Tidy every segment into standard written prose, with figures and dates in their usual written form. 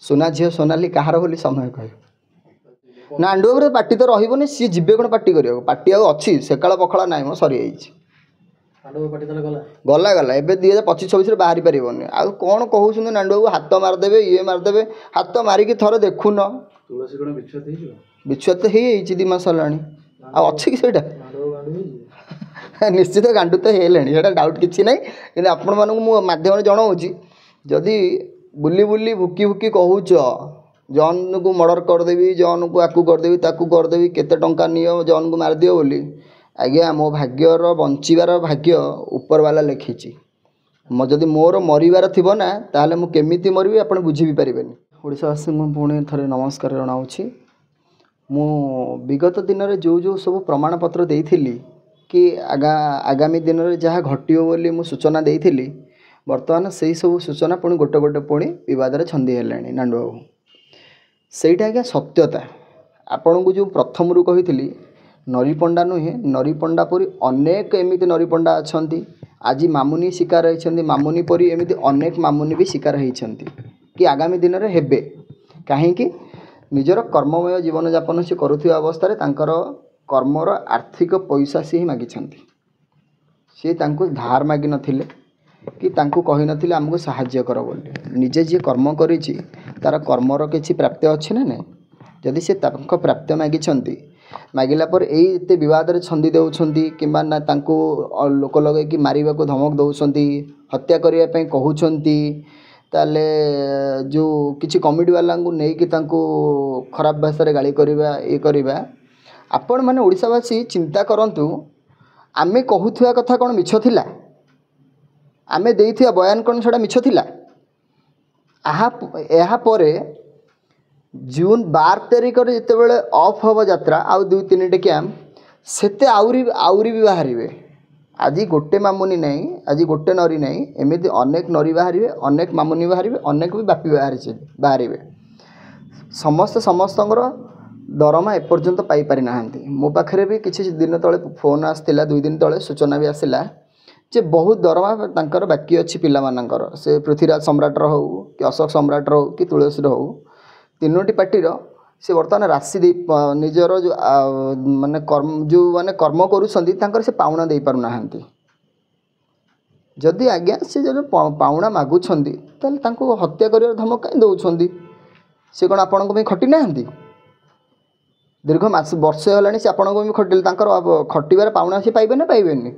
सोना झील सोनाली कहार बोली समय कह नांडू बाबू पार्टी तो रही सी जीवे कौन पार्टी कर पार्टी अच्छी सेकाल पखाला ना मो सरी गला गला एवं 2025-26 बाहरी पारन आउ कौन कहते नांडू बाबू हाथ मारदेवे ये मारदेवे हाथ मारिकी थर देखुन विच्छेद तो हो 2 मास है अच्छी कि निश्चित गांडू तो है डाउट किसी ना कि आपण मानक मध्यम जनाऊँगी जदि बुली बुली भुकी भुकी कहूच जॉन को मर्डर करदेवी जॉन को आकू करदेवी ताकू करदेवी केते टंका नियो जॉन को मारदियो बोली आज्ञा मो भाग्यर बंचार भाग्य ऊपर वाला लिखी जदि मोर मरबार थी ना ताहले मु केमिति मरबी आपण बुझी भी पारिबेनी। ओडिशावासी मु पुणी थरे नमस्कार जनाऊँगी मु विगत दिन में जो जो सब प्रमाण पत्र देइथिली कि आगामी दिन में जहाँ घटियो बोली मु सूचना देइथिली वर्तमान से सब सूचना पुणी गोटे गोटे पुणी विवाद छंदी है नांडू बाबू सहीटा आज्ञा सत्यता आपण को जो प्रथम रू कही नरीपंडा नुहे नरीपंडा परी अनेक एमती नरीपंडा अच्छा आज मामुनी शिकार होती मामुनी परी एमती अनेक मामुनी भी शिकार होती कि आगामी दिन में हेबे कहीं निजर कर्ममय जीवन यापन से करुवा अवस्था तांकर कर्मर आर्थिक पैसा से ही मागिछंती सी तांको धार मागी नथिले कि तांको कहि नथिले हमको सहाय्य कर बोली निजे जी कर्म करिछि तार कर्मर किछि प्राप्ति अछि ना नहीं जदि से तांको प्राप्ति मागिछंती मागिला पर एते विवाद रे छंदी देउछंती किबा ना तांको लोक लगे कि मारिबा को धमक दउछंती हत्या करिया पई कहउछंती ताले जो किछि कमिटी वाला को नै कि तांको खराब भाषा रे गाली करिबा ए करिबा आपण माने ओडिसावासी चिंता करंतु आमे कहूथुआ कथा कोन मिछ थिला आमे देइथिया बयान कोन छडा मिछ थिला आहा परे जून 12 तारिख रे जते बेले ऑफ होबो यात्रा आउ 2-3 टे कैंप सेते आउरी भी बाहरिबे आज गोटे मामुनी नहीं आज गोटे नरी नहीं एमती अनेक नरी बाहरिबे अनेक मामुनी बाहरिबे अनेक भी बापी बाहरिबे समस्त समस्तंगर दरमा एपर्यंत पाई पारि नाहांती मो पाखरे भी किछि दिन तले फोन आसतिला 2 दिन तले सूचना भी आसिला जे बहुत दरमा तांकर बाकी अछि पिला मानकर से पृथ्वीराज सम्राट हो कि अशोक सम्राट हो कि तुलसी हो तीनोटी पार्टी से बर्तमान राशि निजर जो माने कर्म करुछंती तांकर से पाउना दे पारु नाहांती जदि आज्ञा से जो पाउना मागुछंती ताले तांको हत्या करियर धमक काई दउछंती से कोन आपन को खटी नाहांती दीर्घ मास वर्षे होलानी से आपन को खटिल तांकर खटिबार पाउना से पाइबे ना पाइबेनी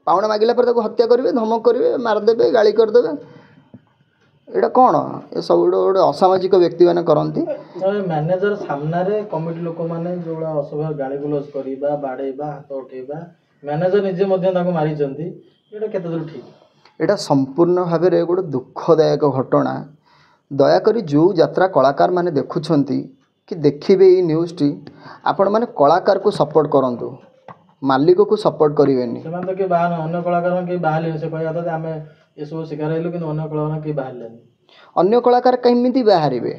पाउना मागिला पर ताको हत्या करिवे धमक करिवे मारदेबे गाली करदेबे एटा कौन ये सब गोटे असामाजिक व्यक्ति मैंने करती मैनेजर सामने कमिटी लोक मैंने जो असभ्य गाड़ी गुलज करवा बाड़ेबा हाथ उठेबा मैनेजर निजे मारी दूर ठीक एटा संपूर्ण भाव में गोटे दुखदायक घटना दयाकोरी जो यात्रा कलाकार माने देखुछंती कि देखिबे ये न्यूज़ टी आपण माने कलाकार को सपोर्ट करंतु मालिक को सपोर्ट करिवेनी सेमान तो के बाहर अन्य कलाकार के बाहर से कहया था हमें ये सब शिकार हेलु कि अन्य कलाकार के बाहर लेनी अन्य कलाकार कमिति बाहरिबे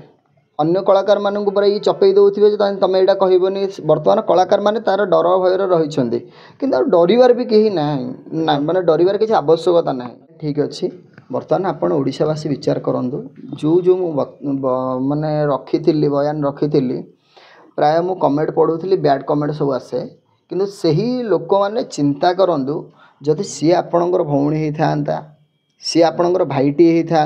अन्य कलाकार मानन को ये चपई दउथिबे जे तमे एटा कहबोनी वर्तमान कलाकार माने तार डर भयर रहिछंती किंतु डरिवार भी केही ना माने डरिवार किछि आवश्यकता ना ठीक अछि वर्तमान आपण ओडिशावासी विचार करंतु जो जो माने रखिथिली बयान रखिथिली प्राय मु कमेंट पढुथिली बैड कमेंट सब आसे किंतु सही लोक माने चिंता करंतु जदि सी आपणकर भौणी होता सी आपणकर भाईटी होता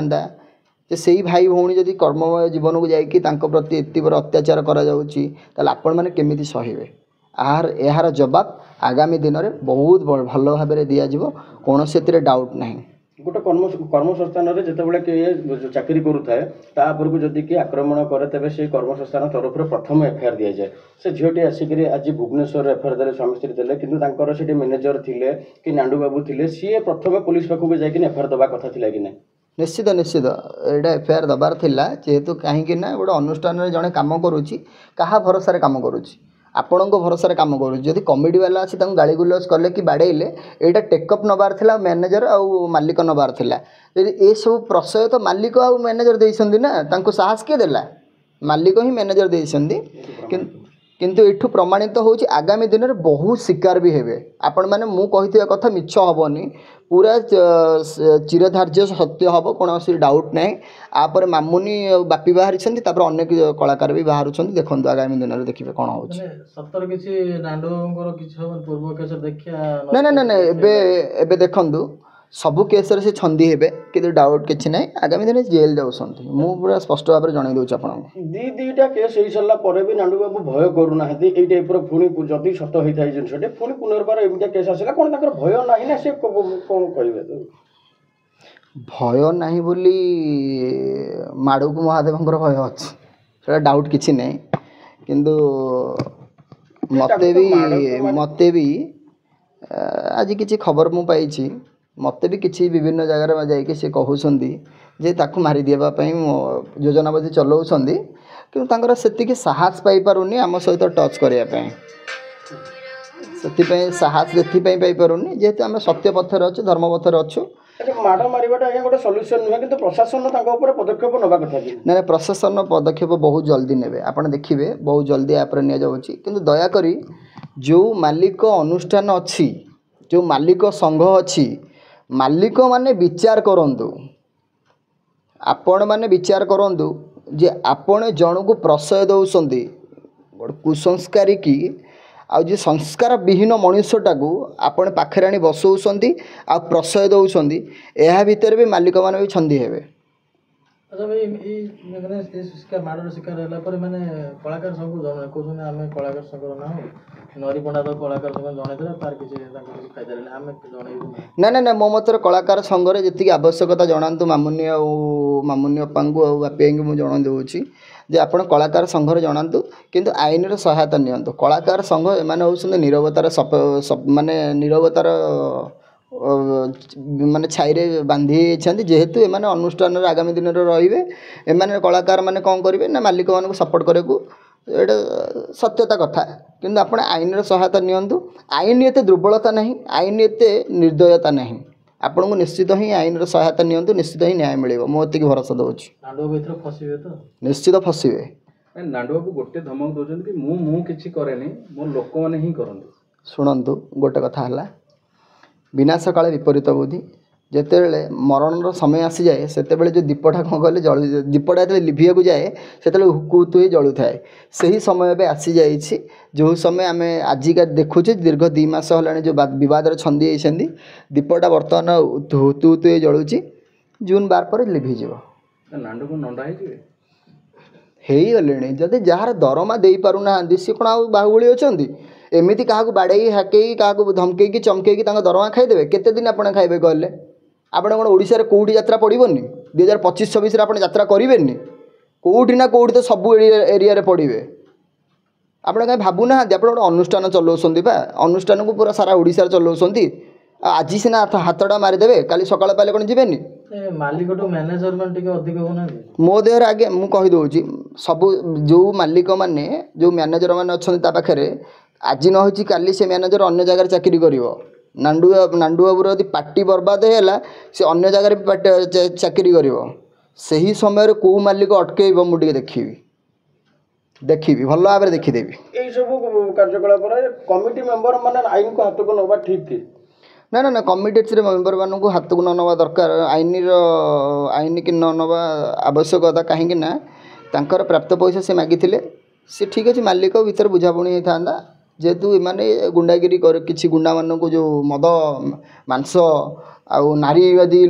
जे से भाई भौणी जदि कर्ममय जीवन को जाइए प्रति एत बड़ अत्याचार कर मैंने केमी सहे यार जवाब आगामी दिन में बहुत भल भाव में दिज्व कौन से डाउट ना गोटे कर्मसंस्थान में जितेबाला किए चाकरी करुए तापर को जदि किए आक्रमण करे तेज से कर्मसंस्थान तरफ प्रथम एफआईआर दि जाए से झीटी आसिक आज भुवनेश्वर एफआईआर देले स्वामी स्त्री देले किंतु से मैनेजर थिले कि नांडू बाबू थिले सी प्रथम पुलिस पाखक जाकि एफआईआर दबा कथा थिला कि नहीं निश्चित निश्चित यहाँ एफआईआर दबार थिला जेहेतु कहीं गोटे अनुष्ठान में जड़े कम करुच्ची क्या भरोसा कम करुच्ची आपण भरोसा कम करूँ जदि कमिटी वाला आसी गाड़ी गुलज कले कि बाड़ेले यहाँ टेकअप नबार थिला मैनेजर आउ मालिक नबार थिला ये सब प्रशय तो मालिक आउ मैनेजर देइछंदी ना तांको साहस किए देला मालिक ही मैनेजर देइछंदी କିନ୍ତୁ ଏଠୁ ପ୍ରମାଣିତ ହେଉଛି ଆଗାମୀ ଦିନରେ ବହୁତ ଶିକାର ବି ହେବେ। ଆପଣମାନେ ମୁଁ କହିଥିବା କଥା ମିଛ ହେବନି, ପୁରା ଚିରଧାର୍ଯ୍ୟ ସତ୍ୟ ହେବ, କୌଣସି ଡାଉଟ୍ ନାହିଁ। ଆପରେ ମାମୁନି ଆଉ ବାପି ବାହାରିଛନ୍ତି, ତାପରେ ଅନେକ କଳାକାର ବି ବାହାରୁଛନ୍ତି। ଦେଖନ୍ତୁ ଆଗାମୀ ଦିନରେ ଦେଖିବେ କ'ଣ ହେଉଛି। ମାନେ ସତରେ କିଛି ନାଣ୍ଡୁଙ୍କର କିଛି ହବ ପୂର୍ବ କେସ ଦେଖିବା ନା ନା ନା ନା ଏବେ ଦେଖନ୍ତୁ ସବୁ କେସ୍ରେ ସେ ଛନ୍ଦି ହେବେ, କିନ୍ତୁ ଡାଉଟ୍ କିଛି ନାହିଁ। ଆଗାମୀ ଦିନରେ ଜେଲ୍ ଯାଉଛନ୍ତି, ମୁଁ ପୁରା ସ୍ପଷ୍ଟ ଭାବରେ ଜଣାଇ ଦେଉଛି ଆପଣଙ୍କୁ। ଦିଟା କେସ୍ ହେଇ ସାରିଲା ପରେ ବି ନାଣ୍ଡୁ ବାବୁ ଭୟ କରୁନାହାନ୍ତି ଏଇ ଟାଇପ୍ର, ପୁଣି ଯଦି ସତ ହେଇଥାଏ ଜିନିଷଟି ପୁଣି ପୁନର୍ବାର ଏମିତିଆ କେସ୍ ଆସିଲା, କ'ଣ ତାଙ୍କର ଭୟ ନାହିଁ ନା? ସେ କ'ଣ କହିବେ? ଭୟ ନାହିଁ ବୋଲି ମାଡ଼କୁ ମହାଦେବଙ୍କର ଭୟ ଅଛି, ସେଇଟା ଡାଉଟ୍ କିଛି ନାହିଁ। କିନ୍ତୁ ମୋତେ ବି ଆଜି କିଛି ଖବର ମୁଁ ପାଇଛି, ମୋତେ ବି କିଛି ବିଭିନ୍ନ ଜାଗାରେ ଯାଇକି ସେ କହୁଛନ୍ତି ଯେ ତାକୁ ମାରିଦେବା ପାଇଁ ଯୋଜନାବଦ୍ଧି ଚଲାଉଛନ୍ତି, କିନ୍ତୁ ତାଙ୍କର ସେତିକି ସାହସ ପାଇପାରୁନି ଆମ ସହିତ ଟଚ୍ କରିବା ପାଇଁ। ସେଥିପାଇଁ ସାହସ ସେଥିପାଇଁ ପାଇପାରୁନି ଯେହେତୁ ଆମେ ସତ୍ୟ ପଥରେ ଅଛୁ, ଧର୍ମ ପଥରେ ଅଛୁ। ମାଡ଼ ମାରିବାଟା ଆଜ୍ଞା ଗୋଟେ ସଲ୍ୟୁସନ୍ ନୁହେଁ, କିନ୍ତୁ ପ୍ରଶାସନ ତାଙ୍କ ଉପରେ ପଦକ୍ଷେପ ନେବା କଥା। ନା ପ୍ରଶାସନ ପଦକ୍ଷେପ ବହୁତ ଜଲ୍ଦି ନେବେ, ଆପଣ ଦେଖିବେ ବହୁତ ଜଲ୍ଦି ଆପରେ ନିଆଯାଉଛି। କିନ୍ତୁ ଦୟାକରି ଯେଉଁ ମାଲିକ ଅନୁଷ୍ଠାନ ଅଛି, ଯେଉଁ ମାଲିକ ସଂଘ ଅଛି, ମାଲିକମାନେ ବିଚାର କରନ୍ତୁ। ଆପଣମାନେ ବିଚାର କରନ୍ତୁ ଯେ ଆପଣ ଜଣକୁ ପ୍ରଶ୍ରୟ ଦେଉଛନ୍ତି, ଗୋଟେ କୁସଂସ୍କାରୀ କି ଆଉ ଯେ ସଂସ୍କାର ବିହୀନ ମଣିଷଟାକୁ ଆପଣ ପାଖରେ ଆଣି ବସଉଛନ୍ତି ଆଉ ପ୍ରଶ୍ରୟ ଦେଉଛନ୍ତି, ଏହା ଭିତରେ ବି ମାଲିକମାନେ ବି ଛନ୍ଦି ହେବେ। ଆଚ୍ଛା ଭାଇ, ଏଇ ମାନେ ମାଡ଼ର ଶିକାର ହେଲା ପରେ ମାନେ କଳାକାର ସଂଘକୁ ଜଣେ କହୁଛନ୍ତି ଆମେ କଳାକାର ସଂଘର ନାହୁଁ, ନରିପଣ୍ଡା ତ କଳାକାର ସଂଘ ଜଣେଇଦେଲା, ତାର କିଛି ତାଙ୍କୁ କିଛି ଫାଇଦା ହେଲାନି, ଆମେ ଜଣେଇବୁ ନା ନା ନା ମୋ ମତରେ କଳାକାର ସଂଘରେ ଯେତିକି ଆବଶ୍ୟକତା ଜଣାନ୍ତୁ ମାମୁନି ଆଉ ମାମୁନି ଅପାଙ୍କୁ ଆଉ ବାପି ଭାଇଙ୍କୁ ମୁଁ ଜଣାଇ ଦେଉଛି ଯେ ଆପଣ କଳାକାର ସଂଘରେ ଜଣାନ୍ତୁ, କିନ୍ତୁ ଆଇନର ସହାୟତା ନିଅନ୍ତୁ। କଳାକାର ସଂଘ ଏମାନେ ହେଉଛନ୍ତି ନିରବତାର ମାନେ ନିରବତାର ମାନେ ଛାଇରେ ବାନ୍ଧି ହେଇଛନ୍ତି। ଯେହେତୁ ଏମାନେ ଅନୁଷ୍ଠାନରେ ଆଗାମୀ ଦିନରେ ରହିବେ, ଏମାନେ କଳାକାରମାନେ କ'ଣ କରିବେ ନା ମାଲିକମାନଙ୍କୁ ସପୋର୍ଟ କରିବାକୁ, ଏଇଟା ସତ୍ୟତା କଥା। କିନ୍ତୁ ଆପଣ ଆଇନର ସହାୟତା ନିଅନ୍ତୁ। ଆଇନ ଏତେ ଦୁର୍ବଳତା ନାହିଁ, ଆଇନ ଏତେ ନିର୍ଦ୍ଦୟତା ନାହିଁ। ଆପଣଙ୍କୁ ନିଶ୍ଚିତ ହିଁ ଆଇନର ସହାୟତା ନିଅନ୍ତୁ, ନିଶ୍ଚିତ ହିଁ ନ୍ୟାୟ ମିଳିବ, ମୁଁ ଏତିକି ଭରସା ଦେଉଛି। ନାଣ୍ଡୁବାବୁ ଏଥିରେ ଫସିବେ ତ? ନିଶ୍ଚିତ ଫସିବେ। ନାଣ୍ଡୁବାବୁ ଗୋଟେ ଧମକ ଦେଉଛନ୍ତି କି ମୁଁ କିଛି କରେନି, ମୋ ଲୋକମାନେ ହିଁ କରନ୍ତି। ଶୁଣନ୍ତୁ, ଗୋଟେ କଥା ହେଲା, ବିନାଶ କାଳେ ବିପରୀତ ବୁଦ୍ଧି। ଯେତେବେଳେ ମରଣର ସମୟ ଆସିଯାଏ, ସେତେବେଳେ ଯେଉଁ ଦୀପଟା କ'ଣ କହିଲେ ଦୀପଟା ଯେତେବେଳେ ଲିଭିବାକୁ ଯାଏ, ସେତେବେଳେ ହୁକୁ ହୁତୁ ହେଇ ଜଳୁଥାଏ। ସେହି ସମୟ ଏବେ ଆସିଯାଇଛି, ଯେଉଁ ସମୟ ଆମେ ଆଜିକା ଦେଖୁଛେ। ଦୀର୍ଘ 2 ମାସ ହେଲାଣି ଯେଉଁ ବିବାଦରେ ଛନ୍ଦି ହେଇଛନ୍ତି, ଦୀପଟା ବର୍ତ୍ତମାନ ହୁତୁ ହୁତୁ ହେଇ ଜଳୁଛି। ଜୁନ୍ 12 ପରେ ଲିଭିଯିବ। ନାଣ୍ଡୁକୁ ନଣ୍ଡା ହେଇଯିବେ, ହେଇଗଲେଣି। ଯଦି ଯାହାର ଦରମା ଦେଇପାରୁନାହାନ୍ତି, ସିଏ କ'ଣ ଆଉ ବାହୁବଳି ଅଛନ୍ତି? ଏମିତି କାହାକୁ ବାଡ଼େଇ ହାକେଇ, କାହାକୁ ଧମକେଇକି ଚମକେଇକି ତାଙ୍କ ଦରମା ଖାଇଦେବେ? କେତେ ଦିନ ଆପଣ ଖାଇବେ କହିଲେ? ଆପଣ କ'ଣ ଓଡ଼ିଶାରେ କେଉଁଠି ଯାତ୍ରା ପଡ଼ିବନି? 2025-26ରେ ଆପଣ ଯାତ୍ରା କରିବେନି? କେଉଁଠି ନା କେଉଁଠି ତ ସବୁ ଏରିଆରେ ପଡ଼ିବେ। ଆପଣ କାହିଁ ଭାବୁନାହାନ୍ତି? ଆପଣ ଗୋଟେ ଅନୁଷ୍ଠାନ ଚଲାଉଛନ୍ତି ବା, ଅନୁଷ୍ଠାନକୁ ପୁରା ସାରା ଓଡ଼ିଶାରେ ଚଲାଉଛନ୍ତି। ଆଜି ସିନା ହାତଟା ମାରିଦେବେ, କାଲି ସକାଳ ପାଇଲେ କ'ଣ ଯିବେନି? ମାଲିକଠୁ ମ୍ୟାନେଜର ମାନେ ଟିକେ ଅଧିକ ହଉନାହାନ୍ତି? ମୋ ଦେହରେ ଆଜ୍ଞା ମୁଁ କହିଦେଉଛି, ସବୁ ଯେଉଁ ମାଲିକମାନେ, ଯେଉଁ ମ୍ୟାନେଜର ମାନେ ଅଛନ୍ତି ତା ପାଖରେ, ଆଜି ନ ହେଇଛି କାଲି ସେ ମ୍ୟାନେଜର ଅନ୍ୟ ଜାଗାରେ ଚାକିରି କରିବ। ନାଣ୍ଡୁବାବୁର ଯଦି ପାଟି ବର୍ବାଦ ହେଲା, ସେ ଅନ୍ୟ ଜାଗାରେ ବି ଚାକିରି କରିବ। ସେହି ସମୟରେ କେଉଁ ମାଲିକ ଅଟକେଇବ ମୁଁ ଟିକେ ଦେଖିବି, ଭଲ ଭାବରେ ଦେଖିଦେବି। ଏଇସବୁ କାର୍ଯ୍ୟକଳାପରେ କମିଟି ମେମ୍ବର ମାନେ ଆଇନକୁ ହାତକୁ ନେବା ଠିକ୍ କି? ନା ନା ନା କମିଟିରେ ମେମ୍ବରମାନଙ୍କୁ ହାତକୁ ନ ନେବା ଦରକାର, ଆଇନକି ନ ନେବା ଆବଶ୍ୟକତା। କାହିଁକି ନା ତାଙ୍କର ପ୍ରାପ୍ତ ପଇସା ସେ ମାଗିଥିଲେ, ସେ ଠିକ୍ ଅଛି, ମାଲିକ ଭିତରେ ବୁଝାବୁଣି ହେଇଥାନ୍ତା। ଯେହେତୁ ଏମାନେ ଗୁଣ୍ଡାଗିରି କିଛି ଗୁଣ୍ଡାମାନଙ୍କୁ ଯେଉଁ ମଦ ମାଂସ ଆଉ ନାରୀବାଦୀ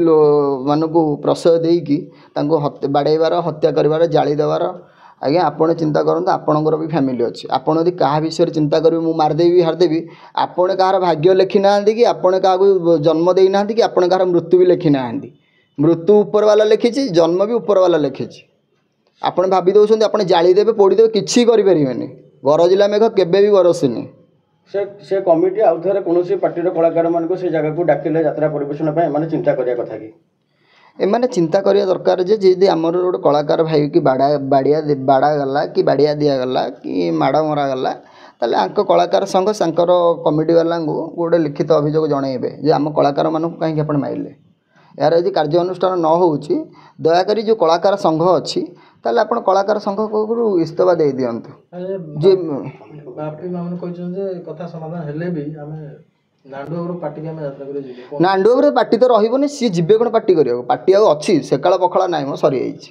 ମାନଙ୍କୁ ପ୍ରଶ୍ରୟ ଦେଇକି ତାଙ୍କୁ ବାଡ଼େଇବାର, ହତ୍ୟା କରିବାର, ଜାଳି ଦେବାର, ଆଜ୍ଞା ଆପଣ ଚିନ୍ତା କରନ୍ତୁ, ଆପଣଙ୍କର ବି ଫ୍ୟାମିଲି ଅଛି। ଆପଣ ଯଦି କାହା ବିଷୟରେ ଚିନ୍ତା କରିବେ ମୁଁ ମାରିଦେବି ହାରିଦେବି, ଆପଣ କାହାର ଭାଗ୍ୟ ଲେଖି ନାହାନ୍ତି କି ଆପଣ କାହାକୁ ଜନ୍ମ ଦେଇନାହାନ୍ତି କି ଆପଣ କାହାର ମୃତ୍ୟୁ ବି ଲେଖି ନାହାନ୍ତି। ମୃତ୍ୟୁ ଉପରବାଲା ଲେଖିଛି, ଜନ୍ମ ବି ଉପରବାଲା ଲେଖିଛି। ଆପଣ ଭାବି ଦେଉଛନ୍ତି ଆପଣ ଜାଳିଦେବେ, ପୋଡ଼ିଦେବେ, କିଛି କରିପାରିବେନି। ଗରଜିଲା ମେଘ କେବେ ବି ବରସିନି। ସେ କମିଟି ଆଉ ଥରେ କୌଣସି ପାର୍ଟିର କଳାକାରମାନଙ୍କୁ ସେ ଜାଗାକୁ ଡାକିଲେ ଯାତ୍ରା ପରିବେଷଣ ପାଇଁ ଏମାନେ ଚିନ୍ତା କରିବା କଥା କି? ଏମାନେ ଚିନ୍ତା କରିବା ଦରକାର ଯେ ଯଦି ଆମର ଗୋଟେ କଳାକାର ଭାଇ କି ବାଡ଼ାଗଲା କି ବାଡ଼ିଆ ଦିଆଗଲା କି ମାଡ଼ ମରାଗଲା, ତାହେଲେ ଆଙ୍କ କଳାକାର ସଂଘ ତାଙ୍କର କମିଟି ବାଲାଙ୍କୁ ଗୋଟେ ଲିଖିତ ଅଭିଯୋଗ ଜଣାଇବେ ଯେ ଆମ କଳାକାରମାନଙ୍କୁ କାହିଁକି ଆପଣ ମାରିଲେ। ଏହାର ଯଦି କାର୍ଯ୍ୟାନୁଷ୍ଠାନ ନ ହେଉଛି, ଦୟାକରି ଯେଉଁ କଳାକାର ସଂଘ ଅଛି ତାହେଲେ ଆପଣ କଳାକାର ସଂଘରୁ ଇସ୍ତଫା ଦେଇ ଦିଅନ୍ତୁ। ଯେ ବାପି ମାମୁନି କହିଛନ୍ତି ଯେ କଥା ସମାଧାନ ହେଲେ ବି ଆମେ ନାଣ୍ଡୁଆରୁ ପାର୍ଟିକି ଆମେ ଯାତ୍ରା କରି ଯିବୁ। ନାଣ୍ଡୁଆରେ ପାର୍ଟି ତ ରହିବନି, ସିଏ ଯିବେ କ'ଣ ପାର୍ଟି କରିବାକୁ? ପାର୍ଟି ଆଉ ଅଛି ସେକାଳ ପଖାଳ ନାହିଁ ମ, ସରିଯାଇଛି।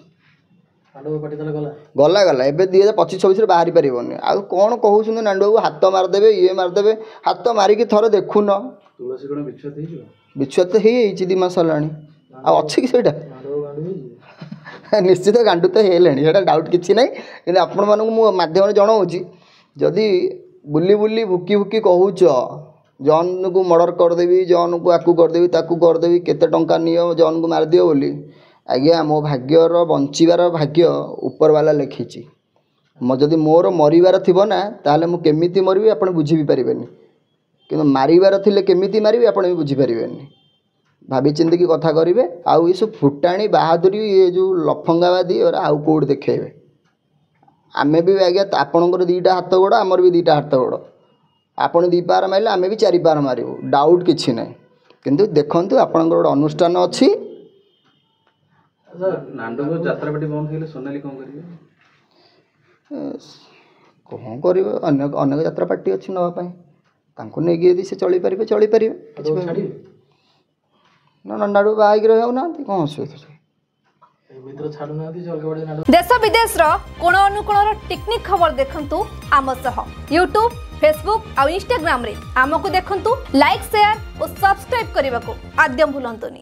ନାଣ୍ଡୁଆ ପାର୍ଟି ତାହେଲେ ଗଲା ଗଲା ଏବେ 2025-26ରେ ବାହାରି ପାରିବନି। ଆଉ କ'ଣ କହୁଛନ୍ତି ନାଣ୍ଡୁଆକୁ ହାତ ମାରିଦେବେ ଇଏ ମାରିଦେବେ? ହାତ ମାରିକି ଥରେ ଦେଖୁନ। ତୁଳସୀ କ'ଣ ବିଚ୍ଛେଦ ହେଇଯିବ? ବିଚ୍ଛେଦ ତ ହେଇଯାଇଛି 2 ମାସ ହେଲାଣି, ଆଉ ଅଛି କି ସେଇଟା? ନାଣ୍ଡୁଆ ଗାଣ୍ଡୁ ହେଇଛି ନିଶ୍ଚିତ ଗାଣ୍ଡୁ ତ ହେଇଲେଣି, ସେଇଟା ଡାଉଟ୍ କିଛି ନାହିଁ। କିନ୍ତୁ ଆପଣମାନଙ୍କୁ ମୁଁ ମାଧ୍ୟମରେ ଜଣାଉଛି, ଯଦି ବୁଲି ବୁଲି ଭୁକି ଭୁକି କହୁଛ ଜନ୍କୁ ମର୍ଡ଼ର କରିଦେବି, ଜନ୍କୁ ଆକୁ କରିଦେବି ତାକୁ କରିଦେବି, କେତେ ଟଙ୍କା ନିଅ ଜନ୍କୁ ମାରିଦିଅ ବୋଲି, ଆଜ୍ଞା ମୋ ଭାଗ୍ୟର ବଞ୍ଚିବାର ଭାଗ୍ୟ ଉପରବାଲା ଲେଖିଛି। ଯଦି ମୋର ମରିବାର ଥିବ ନା, ତାହେଲେ ମୁଁ କେମିତି ମରିବି ଆପଣ ବୁଝି ବି ପାରିବେନି, କିନ୍ତୁ ମାରିବାର ଥିଲେ କେମିତି ମାରିବି ଆପଣ ବି ବୁଝିପାରିବେନି। ଭାବି ଚିନ୍ତିକି କଥା କରିବେ। ଆଉ ଏସବୁ ଫୁଟାଣି ବାହାଦୁରୀ ଏ ଯେଉଁ ଲଫଙ୍ଗାବାଦୀ ଏରା ଆଉ କେଉଁଠି ଦେଖେଇବେ? ଆମେ ବି ଆଜ୍ଞା ଆପଣଙ୍କର 2ଟା ହାତ ଗୋଡ଼, ଆମର ବି 2ଟା ହାତ ଗୋଡ଼। ଆପଣ 2 ପାହାର ମାରିଲେ ଆମେ ବି 4 ପାହାର ମାରିବୁ, ଡାଉଟ୍ କିଛି ନାହିଁ। କିନ୍ତୁ ଦେଖନ୍ତୁ ଆପଣଙ୍କର ଗୋଟେ ଅନୁଷ୍ଠାନ ଅଛି। ନାଣ୍ଡୁଙ୍କ ଯାତ୍ରାପାଟି ବନ୍ଦ ହେଲେ ସୋନାଲି କ'ଣ କରିବେ? କ'ଣ କରିବେ? ଅନେକ ଯାତ୍ରା ପାର୍ଟି ଅଛି ନେବା ପାଇଁ, ତାଙ୍କୁ ନେଇକି ଯଦି ସେ ଚଳିପାରିବେ ଚଳିପାରିବେ। ଛାଡ଼ିବେ ନା ନାଣ୍ଡୁ ବାହା ହେଇକି ରହିଯାଉନାହାନ୍ତି, କ'ଣ ଅସୁବିଧା? ଭିତରେ ଛାଡୁନାହାନ୍ତି ସେ ଅଲଗା ବାଡି ନାଣ୍ଡୁ। ଦେଶ ବିଦେଶର କୋଣ ଅନୁକୋଣର ଟିକନିକ ଖବର ଦେଖନ୍ତୁ ଆମ ସହ ୟୁଟ୍ୟୁବ, ଫେସବୁକ୍ ଆଉ ଇନଷ୍ଟାଗ୍ରାମ ରେ ଆମକୁ ଦେଖନ୍ତୁ। ଲାଇକ୍, ସେୟାର ଓ ସବସ୍କ୍ରାइब କରିବାକୁ ଆଦ୍ୟ ଭୁଲନ୍ତୁନି।